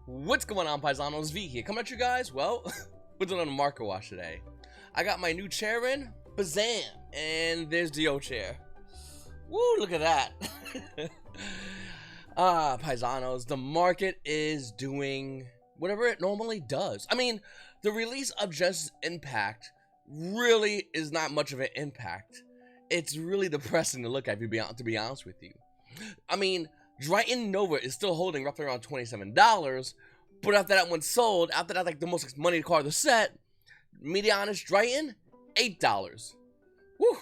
What's going on, Paisanos? V here, coming at you guys. Well, we're doing a market watch today. I got my new chair in, bazam, and there's the old chair. Woo, look at that. Paisanos, the market is doing whatever it normally does. I mean, the release of Genesis Impact really is not much of an impact. It's really depressing to look at, to be honest with you. I mean, Dracos Nova is still holding roughly around $27, but after that one sold, after that, like the most money card of the set, Medianus Dracos, $8. Woo!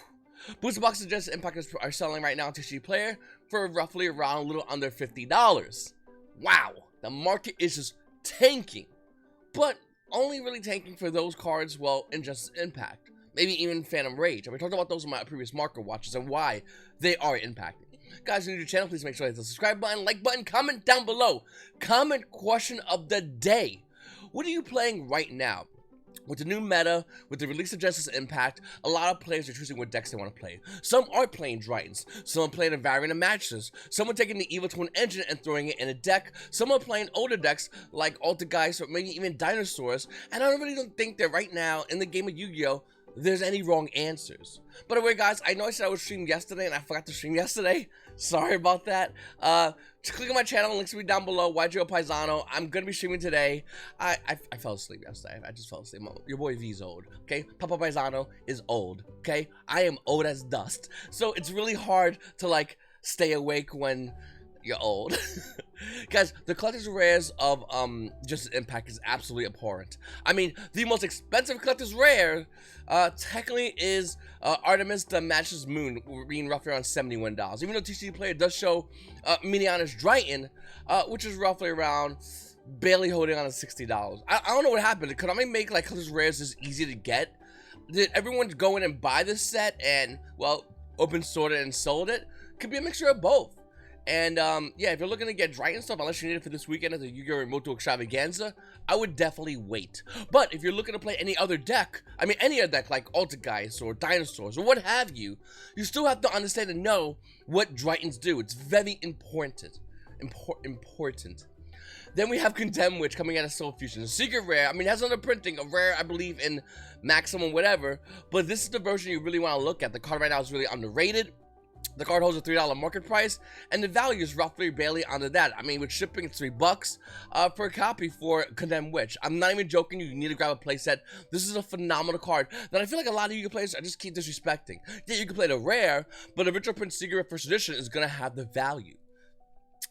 Booster boxes of Genesis Impact are selling right now on TCG Player for roughly around a little under $50. Wow, the market is just tanking, but only really tanking for those cards, well, in Genesis Impact, maybe even Phantom Rage. We talked about those in my previous market watches and why they are impacting. Guys, if you're new to the channel, please make sure to hit the subscribe button, like button, comment down below. Comment question of the day. What are you playing right now? With the new meta, with the release of Genesis Impact, a lot of players are choosing what decks they want to play. Some are playing Dragons, some are playing a variant of matches, some are taking the Evil Twin engine and throwing it in a deck, some are playing older decks like Alta Guys or maybe even Dinosaurs, and I really don't think that right now in the game of Yu-Gi-Oh! There's any wrong answers. By the way, guys, I know I said I would stream yesterday and I forgot to stream yesterday. Sorry about that. Click on my channel, links will be down below. YGOPaisano. I'm gonna be streaming today. I fell asleep yesterday. I just fell asleep. Your boy V's old, okay? Papa Paisano is old, okay? I am old as dust. So it's really hard to like stay awake when you're old. Guys, the collector's rares of Genesis Impact is absolutely abhorrent. I mean, the most expensive collector's rare technically is Artemis the Matchless Moon, being roughly around $71. Even though TCG Player does show Medianus Dracos, which is roughly around barely holding on to $60. I don't know what happened. Did Konami make like collector's rares this easy to get? Did everyone go in and buy this set and, well, open sourced it and sold it? Could be a mixture of both. And, yeah, if you're looking to get Dragon stuff, unless you need it for this weekend at the Yu-Gi-Oh! Remoto Extravaganza, I would definitely wait. But if you're looking to play any other deck, I mean, any other deck like Alta Guys or Dinosaurs or what have you, you still have to understand and know what Dragons do. It's very important. Important. Then we have Condemn Witch coming out of Soul Fusion. A secret rare. I mean, it has another printing, a rare, I believe, in Maximum, whatever. But this is the version you really want to look at. The card right now is really underrated. The card holds a $3 market price, and the value is roughly barely under that. I mean, with shipping, it's $3 per copy for Condemn Witch. I'm not even joking. You need to grab a playset. This is a phenomenal card that I feel like a lot of Yu-Gi-Oh! Players I just keep disrespecting. Yeah, you can play the rare, but the Original Print Secret First Edition is going to have the value.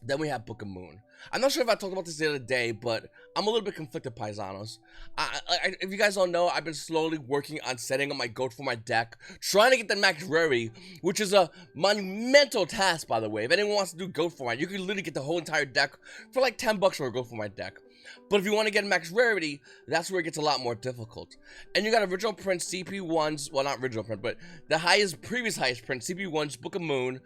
Then we have Book of Moon. I'm not sure if I talked about this the other day, but I'm a little bit conflicted, Paisanos. If you guys don't know, I've been slowly working on setting up my goat for my deck, trying to get the max rarity, which is a monumental task, by the way. If anyone wants to do goat format, you can literally get the whole entire deck for like $10 for a goat for my deck. But if you want to get max rarity, that's where it gets a lot more difficult. And you got original print CP1s, well, not original print, but the previous highest print CP1's Book of Moon,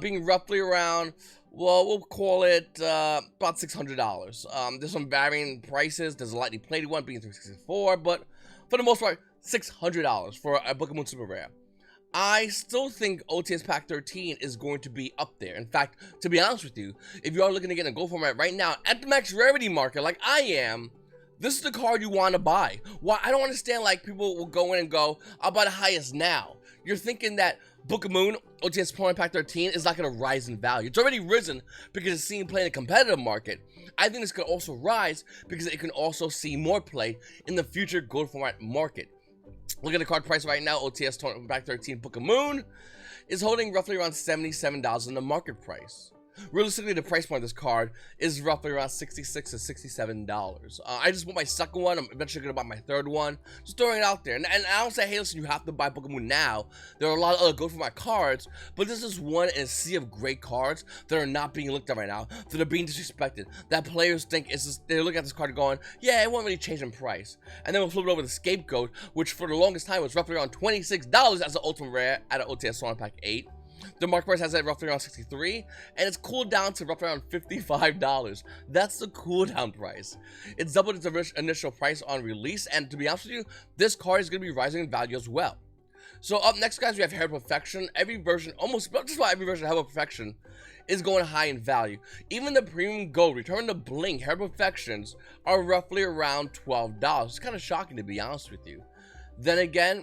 being roughly around, well, we'll call it about $600. There's some varying prices. There's a lightly plated one being $364, but for the most part, $600 for a Book of Moon Super Rare. I still think OTS Pack 13 is going to be up there. In fact, to be honest with you, if you are looking to get a gold format right now at the max rarity market like I am, this is the card you want to buy. Why? I don't understand like people will go in and go, I'll buy the highest now. You're thinking that Book of Moon, OTS Pack 13 is not going to rise in value. It's already risen because it's seen play in a competitive market. I think this could also rise because it can also see more play in the future gold format market. Look at the card price right now. OTS Pack 13 Book of Moon is holding roughly around $77 in the market price. Realistically, the price point of this card is roughly around $66 to $67. I just bought my second one. I'm eventually going to buy my third one. Just throwing it out there. And I don't say, hey, listen, you have to buy Book of Moon now. There are a lot of other go for my cards, but this is one in a sea of great cards that are not being looked at right now, that are being disrespected, that players think it's just, they're looking at this card going, yeah, it won't really change in price. And then we'll flip it over to Scapegoat, which for the longest time was roughly around $26 as an ultimate rare at an OTS Pack 8. The market price has it roughly around $63, and it's cooled down to roughly around $55. That's the cooldown price. It's doubled its initial price on release, and to be honest with you, this card is going to be rising in value as well. So up next, guys, we have Hair Perfection. Every version, almost just about every version of Hair Perfection is going high in value. Even the Premium Gold, Return to Bling, Hair Perfections are roughly around $12. It's kind of shocking, to be honest with you. Then again,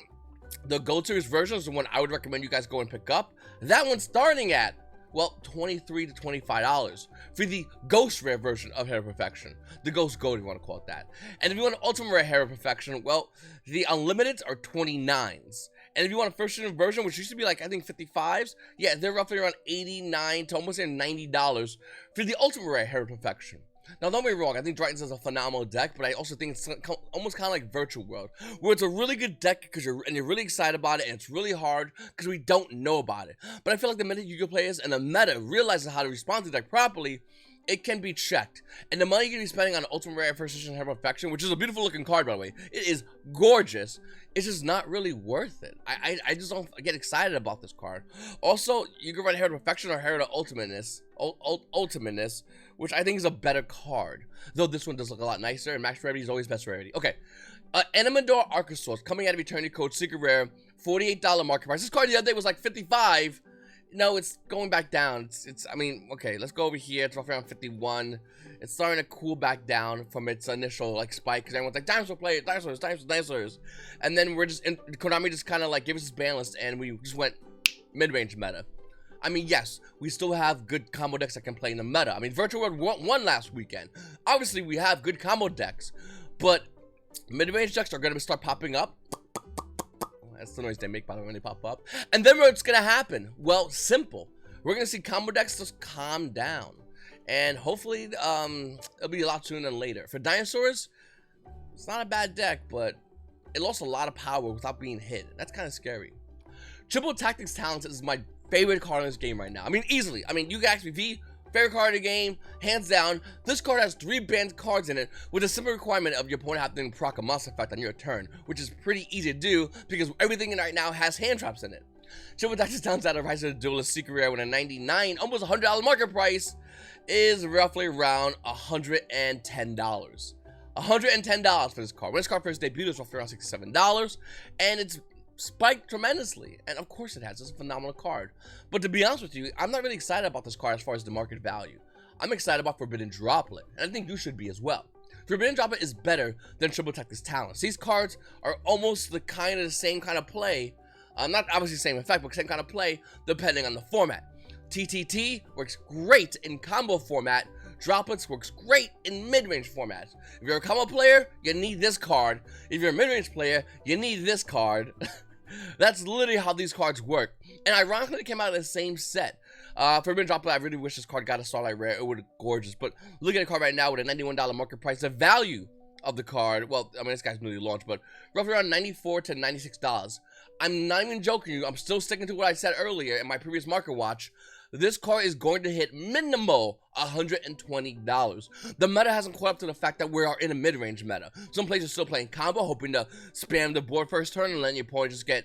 the Gold Series version is the one I would recommend you guys go and pick up. That one's starting at, well, $23 to $25 for the Ghost Rare version of Hair Perfection. The Ghost Gold, if you want to call it that. And if you want Ultimate Rare Hair Perfection, well, the Unlimiteds are 29s. And if you want a first edition version, which used to be like, I think 55s, yeah, they're roughly around $89 to almost $90 for the Ultimate Rare Hair Perfection. Now, don't get me wrong, I think Dracos is a phenomenal deck, but I also think it's almost kind of like Virtual World, where it's a really good deck because you're really excited about it, and it's really hard because we don't know about it. But I feel like the minute Yu-Gi-Oh players and the meta realizes how to respond to the deck properly, it can be checked. And the money you're going to be spending on Ultimate Rare First Edition Hair Perfection, which is a beautiful looking card, by the way, it is gorgeous, it's just not really worth it. I just don't get excited about this card. Also, you can run Hair Perfection or Hair to Ultimateness, which I think is a better card. Though this one does look a lot nicer, and Max Rarity is always best rarity. Okay, Animador Archosaurus, coming out of Eternity Code, Secret Rare, $48 market price. This card the other day was like $55. No, it's going back down. I mean, okay, let's go over here. It's roughly around 51. It's starting to cool back down from its initial, like, spike, because everyone's like, dinosaur players, dinosaurs. And then Konami just kind of, like, gave us this ban list, and we just went mid-range meta. I mean, yes, we still have good combo decks that can play in the meta. I mean, Virtual World won last weekend. Obviously, we have good combo decks, but mid-range decks are going to start popping up. That's the noise they make, by the way, when they pop up. And then what's going to happen? Well, simple. We're going to see combo decks just calm down. And hopefully, it'll be a lot sooner than later. For dinosaurs, it's not a bad deck, but it lost a lot of power without being hit. That's kind of scary. Triple Tactics Talents is my favorite card in this game right now. I mean, easily. I mean, you can ask me, V, favorite card in the game, hands down. This card has 3 banned cards in it with a simple requirement of your opponent having to proc a monster effect on your turn, which is pretty easy to do because everything in right now has hand traps in it. Triple Tactics Talents out of Rise of the Duelist Secret Rare with a $99, almost $100 market price, is roughly around $110. $110 for this card. When this card first debuted, it was roughly around $67, and it's spiked tremendously, and of course it has. It's a phenomenal card. But to be honest with you, I'm not really excited about this card as far as the market value. I'm excited about Forbidden Droplet, and I think you should be as well. Forbidden Droplet is better than Triple Tactics Talents. These cards are almost the same kind of play, not obviously the same effect, but same kind of play depending on the format. TTT works great in combo format. Droplets works great in mid-range formats. If you're a combo player, you need this card. If you're a mid-range player, you need this card. That's literally how these cards work. And ironically, it came out of the same set. Forbidden Droplet, I really wish this card got a Starlight Rare. It would be gorgeous. But look at the card right now with a $91 market price. The value of the card, well, I mean, this guy's newly launched, but roughly around $94 to $96. I'm not even joking you. I'm still sticking to what I said earlier in my previous market watch. This card is going to hit minimal $120. The meta hasn't caught up to the fact that we are in a mid-range meta. Some players are still playing combo, hoping to spam the board first turn and letting your opponent just get,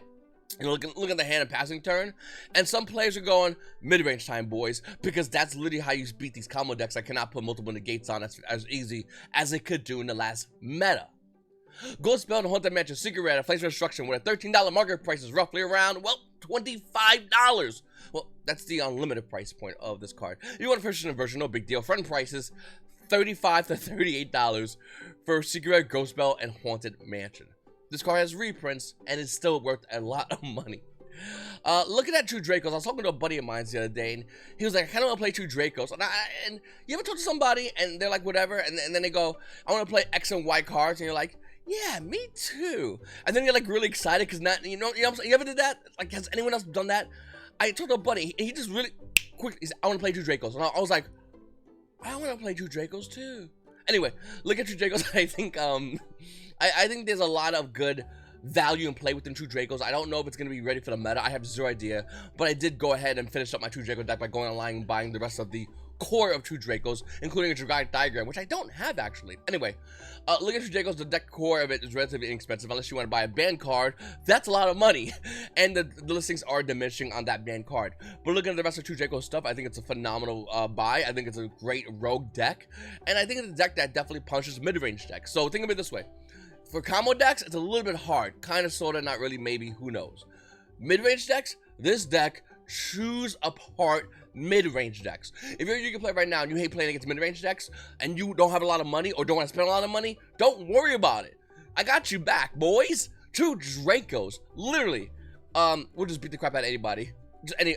you know, look at the hand and passing turn. And some players are going mid-range time, boys, because that's literally how you beat these combo decks that cannot put multiple negates on as easy as it could do in the last meta. Gold Spell and Haunted Mansion Secret Rare Flames Destruction with a $13 market price is roughly around, well, $25. Well, that's the unlimited price point of this card. If you want a first edition version, no big deal. Front prices, $35 to $38 for Secret Rare, Ghost Spell, and Haunted Mansion. This card has reprints, and it's still worth a lot of money. Looking at True Dracos, I was talking to a buddy of mine the other day, and he was like, I kind of want to play True Dracos. And you ever talk to somebody, and they're like, whatever, and then they go, I want to play X and Y cards, and you're like, yeah, me too. And then you're like really excited because you know what I'm saying? You ever did that? Like, has anyone else done that? I told a buddy, he just really quick. He said, I want to play True Dracos, and I was like, I want to play True Dracos too. Anyway, look at True Dracos. I think I think there's a lot of good value and play within True Dracos. I don't know if it's going to be ready for the meta. I have zero idea, but I did go ahead and finish up my True Draco deck by going online and buying the rest of the core of True Dracos, including a Dragonic Diagram, which I don't have actually. Anyway, look at True Dracos. The deck core of it is relatively inexpensive unless you want to buy a banned card. That's a lot of money, and the listings are diminishing on that banned card. But looking at the rest of True Dracos stuff, I think it's a phenomenal buy. I think it's a great rogue deck, and I think it's a deck that definitely punches mid-range decks. So think of it this way. For combo decks, it's a little bit hard. Kind of, sort of, not really, maybe, who knows. Mid-range decks, this deck chews apart mid-range decks. If you're a Yu-Gi-Oh player right now and you hate playing against mid-range decks and you don't have a lot of money or don't want to spend a lot of money, don't worry about it. I got you back, boys. 2 Dracos, literally. We'll just beat the crap out of anybody. Just any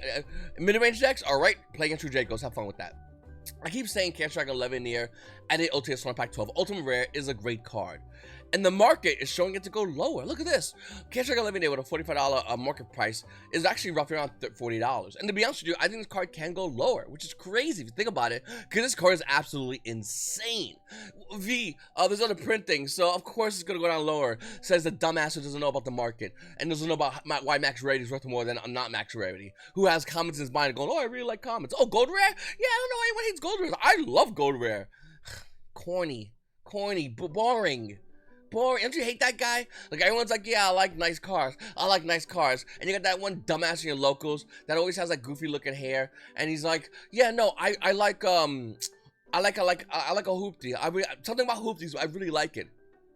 mid-range decks, all right. Play against 2 Dracos, have fun with that. I keep saying Skystrikers 11 near at the OTS 1 Pack 12. Ultimate Rare is a great card. And the market is showing it to go lower. Look at this. Skystrikers 11 near with a $45 market price is actually roughly around $40. And to be honest with you, I think this card can go lower, which is crazy if you think about it, because this card is absolutely insane. There's other printing, so of course it's going to go down lower. Says the dumbass who doesn't know about the market and doesn't know about why max rarity is worth more than not max rarity. Who has comments in his mind going, oh, I really like comments. Oh, gold rare? Yeah, I don't know anyone hates gold rare. I love gold rare. Corny, boring. Don't you hate that guy? Like, everyone's like, yeah, I like nice cars. I like nice cars. And you got that one dumbass in your locals that always has like goofy looking hair, and he's like, yeah, no, I like a hoopty. Something about hoopties, I really like it.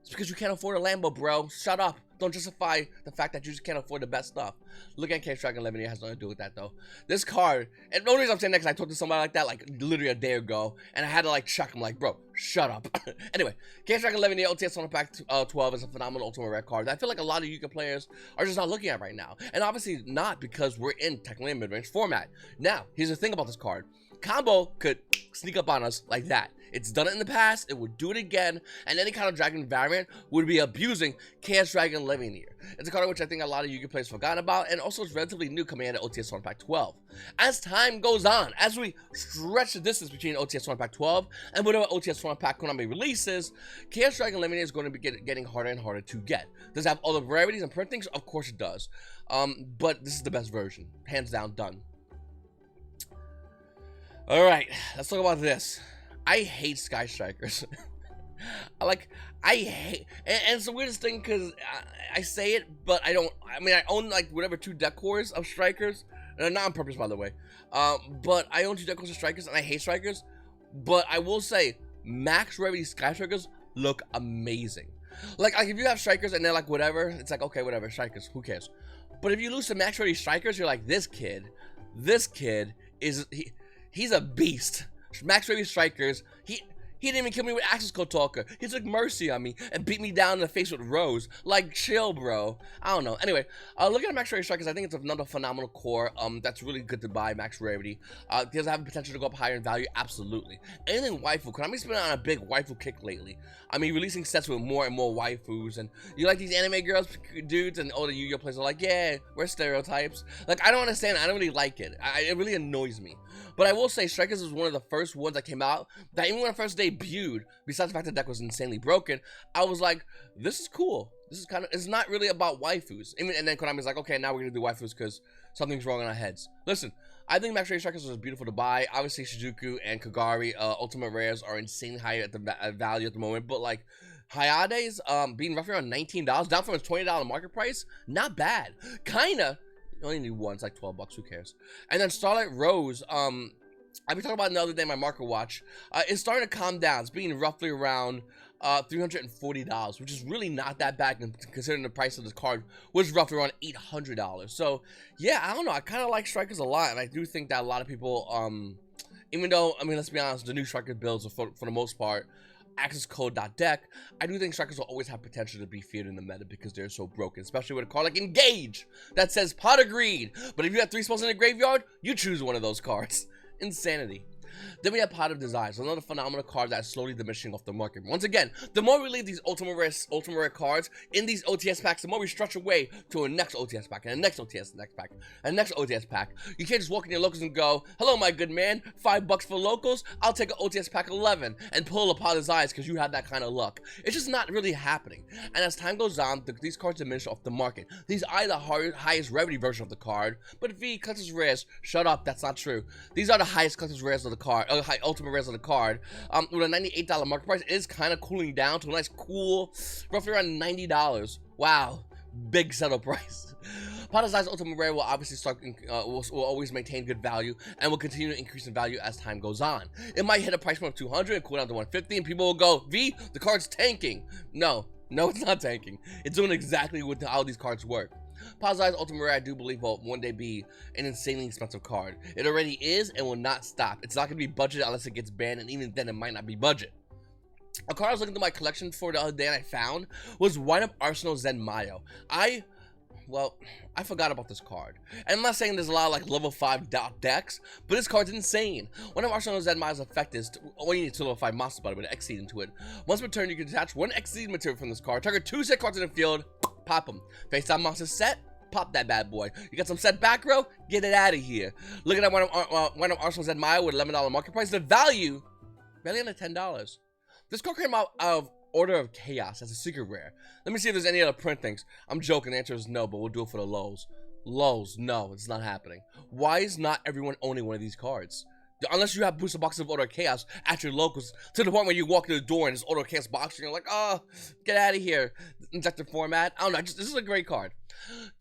It's because you can't afford a Lambo, bro. Shut up. Don't justify the fact that you just can't afford the best stuff. Looking at Skystrikers 11 has nothing to do with that, though. This card, and the only reason I'm saying that is I talked to somebody like that, like, literally a day ago, and I had to, like, chuck him, like, bro, shut up. Anyway, Skystrikers 11 OTS on Pack 12 is a phenomenal Ultimate Rare card that I feel like a lot of Yu-Gi-Oh players are just not looking at right now. And obviously not, because we're in technically a mid-range format. Now, here's the thing about this card. Combo could sneak up on us like that. It's done it in the past, it would do it again, and any kind of dragon variant would be abusing Skystrikers 11 here. It's a card which I think a lot of Yu-Gi-Oh players forgot about, and also it's relatively new coming out of OTS 1 Pack 12. As time goes on, as we stretch the distance between OTS 1 Pack 12 and whatever OTS 1 Pack Konami releases, Skystrikers 11 is going to be getting harder and harder to get. Does it have all the rarities and printings? Of course it does. But this is the best version. Hands down, done. Alright, let's talk about this. I hate Skystrikers. I hate, and it's the weirdest thing because I say it, but I don't. I mean, I own like whatever 2 deck cores of Strikers, not on purpose, by the way. But I own 2 deck cores of Strikers, and I hate Strikers. But I will say, max rarity Skystrikers look amazing. Like if you have Strikers and they're like whatever, it's like okay, whatever, Strikers, who cares? But if you lose to max rarity Strikers, you're like this kid is he's a beast. Max rarity Strikers, he didn't even kill me with Access Code Talker. He took mercy on me and beat me down in the face with Rose. Like, chill, bro. I don't know. Anyway, looking at Max Rarity Strikers, I think it's another phenomenal core. That's really good to buy, Max Rarity. Does it have the potential to go up higher in value? Absolutely. Anything waifu. Konami's been on a big waifu kick lately. I mean, releasing sets with more and more waifus. And you like these anime girls, dudes, and all the Yu-Gi-Oh players are like, yeah, we're stereotypes. Like, I don't understand. I don't really like it. It really annoys me. But I will say, Strikers was one of the first ones that came out that even when it first debuted, besides the fact the deck was insanely broken, I was like, this is cool. This is kind of, it's not really about waifus. And then Konami's like, okay, now we're going to do waifus because something's wrong in our heads. Listen, I think Max Rarity Strikers was beautiful to buy. Obviously, Shijuku and Kagari, Ultimate Rares are insanely high at the value at the moment. But like, Hayade's being roughly around $19, down from its $20 market price, not bad. Kinda. You only need one, it's like 12 bucks, who cares? And then Starlight Rose, I've been talking about it the other day in my market watch. It's starting to calm down. It's being roughly around $340, which is really not that bad considering the price of this card was roughly around $800. So yeah, I don't know. I kind of like Strikers a lot, and I do think that a lot of people, even though, I mean, let's be honest, the new Striker builds are for the most part access code.deck, I do think Strikers will always have potential to be feared in the meta because they're so broken, especially with a card like Engage that says Pot of Greed. But if you have 3 spells in the graveyard, you choose one of those cards. Insanity. Then we have Pot of Desires, another phenomenal card that is slowly diminishing off the market. Once again, the more we leave these ultimate rare cards in these OTS packs, the more we stretch away to a next OTS pack, and a next OTS next pack, and next OTS pack. You can't just walk in your locals and go, hello, my good man, $5 for locals, I'll take an OTS pack 11 and pull a Pot of Desires because you had that kind of luck. It's just not really happening. And as time goes on, these cards diminish off the market. These are the highest rarity version of the card, but V, collector's rares, shut up, that's not true. These are the highest collector's rares of the card, ultimate rares of the card. With a $98 market price, it is kind of cooling down to a nice cool, roughly around $90. Wow, big settle price. Pot of Desires Ultimate Rare will obviously start, will always maintain good value and will continue to increase in value as time goes on. It might hit a price point of 200 and cool down to 150, and people will go, V, the card's tanking. No, it's not tanking. It's doing exactly how these cards work. Pazai's Ultimate Rare, I do believe, will one day be an insanely expensive card. It already is and will not stop. It's not going to be budget unless it gets banned, and even then it might not be budget. A card I was looking through my collection for the other day and I found was Wind Up Arsenal Zen Mayo. I forgot about this card. And I'm not saying there's a lot of like level 5 decks, but this card's insane. One of Arsenal Zen Mayo's effect is all you need to level 5 monster body with an X seed into it. Once per turn, you can detach one X seed material from this card. Target 2 set cards in the field, pop them. Face down monster set, pop that bad boy. You got some set back row, get it out of here. Look at that one of Arsenal Zen Mayo with $11 market price. The value, barely under $10. This card came out of Order of Chaos as a secret rare. Let me see if there's any other print things. I'm joking, the answer is no, but we'll do it for the lows. Lows, no, it's not happening. Why is not everyone owning one of these cards? Unless you have booster boxes of Order of Chaos at your locals, to the point where you walk through the door and it's Order of Chaos box and you're like, oh, get out of here. Injector format. I don't know, this is a great card.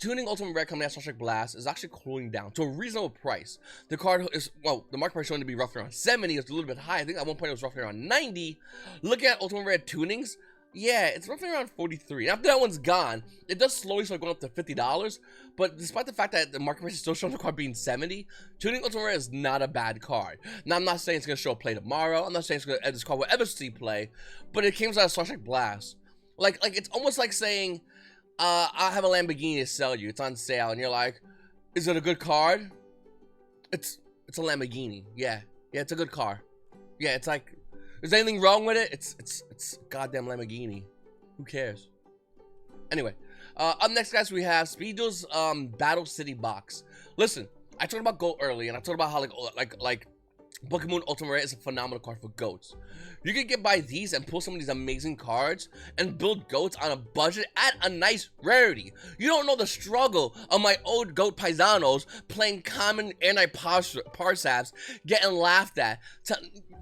Tuning Ultimate Rare coming out Starstrike Blast is actually cooling down to a reasonable price. The card is, well, the market price showing to be roughly around 70. It's a little bit high. I think at one point it was roughly around 90. Looking at Ultimate Rare tunings, yeah, it's roughly around 43. After that one's gone, it does slowly start going up to $50. But despite the fact that the market price is still showing the card being 70, Tuning Ultimate Rare is not a bad card. Now, I'm not saying it's going to show play tomorrow. I'm not saying this card will ever see play. But it came out of Starstrike Blast. Like it's almost like saying, I have a Lamborghini to sell you. It's on sale. And you're like, is it a good card? It's a Lamborghini. Yeah, it's a good car. Yeah, it's like, is there anything wrong with it? It's a goddamn Lamborghini. Who cares? Anyway, up next, guys, we have Speedos Battle City box. Listen, I talked about GOAT early, and I talked about how like Pokemon Ultimate Rare is a phenomenal card for GOATs. You can get by these and pull some of these amazing cards and build GOATs on a budget at a nice rarity. You don't know the struggle of my old YGOPaisanos playing common anti-Parsaps, getting laughed at,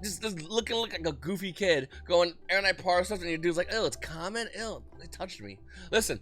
just looking like a goofy kid going anti-Parsaps, and your dude's like, ew, it's common? Ew, it touched me. Listen,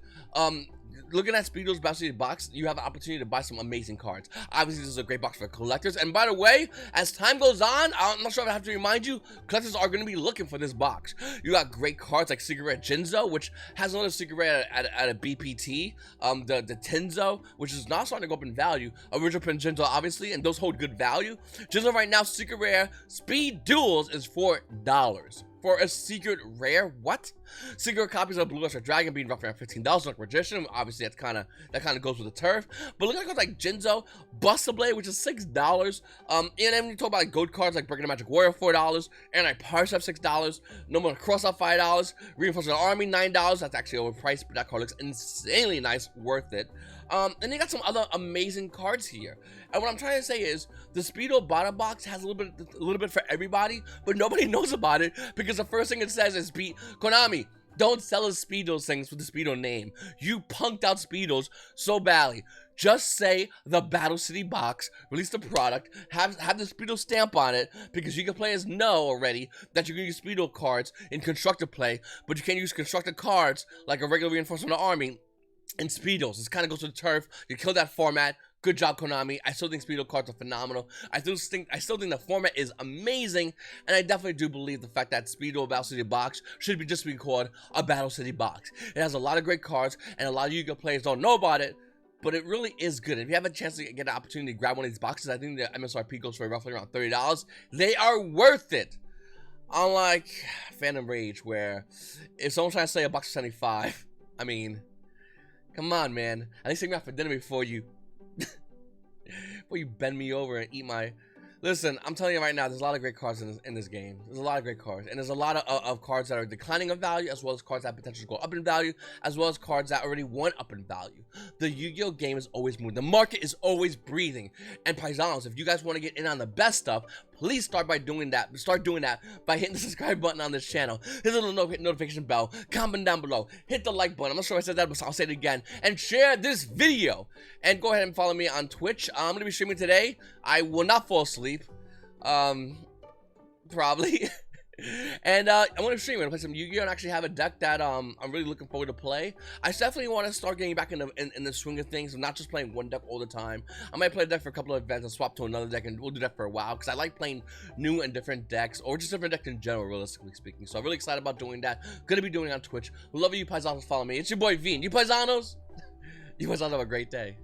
looking at Speedos Battle City box, you have an opportunity to buy some amazing cards. Obviously, this is a great box for collectors. And by the way, as time goes on, I'm not sure if I have to remind you, collectors are going to be looking for this box. You got great cards like Secret Rare Jinzo, which has another Secret Rare at a BPT. The Tenzo, which is not starting to go up in value. Original print Jinzo, obviously, and those hold good value. Jinzo right now, Secret Rare Speed Duels is $4. For a secret rare, what? Secret copies of Blue Oyster Dragon being roughly around $15 like Magician. Obviously, that kind of goes with the turf. But look at cards like Jinzo, Buster Blade, which is $6. And then when you talk about like gold cards like Breaking the Magic Warrior, $4, Anti-Parsep, $6, No More Cross Out, $5, Reinforcing the Army, $9. That's actually overpriced, but that card looks insanely nice, worth it. And they got some other amazing cards here. And what I'm trying to say is, the Speedo bottom box has a little bit for everybody, but nobody knows about it because the first thing it says is Konami, don't sell us Speedos things with the Speedo name. You punked out Speedos so badly. Just say the Battle City box, release the product, have the Speedo stamp on it, because you can play as know already that you can use Speedo cards in constructed play, but you can't use constructed cards like a regular Reinforcement of the Army in Speedos. This kind of goes to the turf. You kill that format. Good job, Konami. I still think Speedo cards are phenomenal. I still think the format is amazing, and I definitely do believe the fact that Speedo Battle City box should just be called a Battle City box. It has a lot of great cards, and a lot of Yu-Gi-Oh players don't know about it, but it really is good. If you have a chance to get an opportunity to grab one of these boxes, I think the MSRP goes for roughly around $30. They are worth it. Unlike Phantom Rage, where if someone's trying to say a box of 75, I mean, come on, man. At least take me out for dinner before you bend me over and eat my... Listen, I'm telling you right now, there's a lot of great cards in this game. There's a lot of great cards. And there's a lot of cards that are declining in value, as well as cards that potentially go up in value, as well as cards that already went up in value. The Yu-Gi-Oh game is always moving. The market is always breathing. And Paisanos, if you guys want to get in on the best stuff, please start doing that by hitting the subscribe button on this channel. Hit the little notification bell. Comment down below. Hit the like button. I'm not sure if I said that, but I'll say it again. And share this video. And go ahead and follow me on Twitch. I'm going to be streaming today. I will not fall asleep. Probably. And I'm going to stream. I'm going to play some Yu-Gi-Oh! And actually have a deck that I'm really looking forward to play. I definitely want to start getting back in the swing of things. I'm not just playing one deck all the time. I might play a deck for a couple of events and swap to another deck, and we'll do that for a while because I like playing new and different decks, or just different decks in general, realistically speaking. So I'm really excited about doing that. Going to be doing it on Twitch. Love you, Paisanos. Follow me. It's your boy V. And you Paisanos? You guys all have a great day.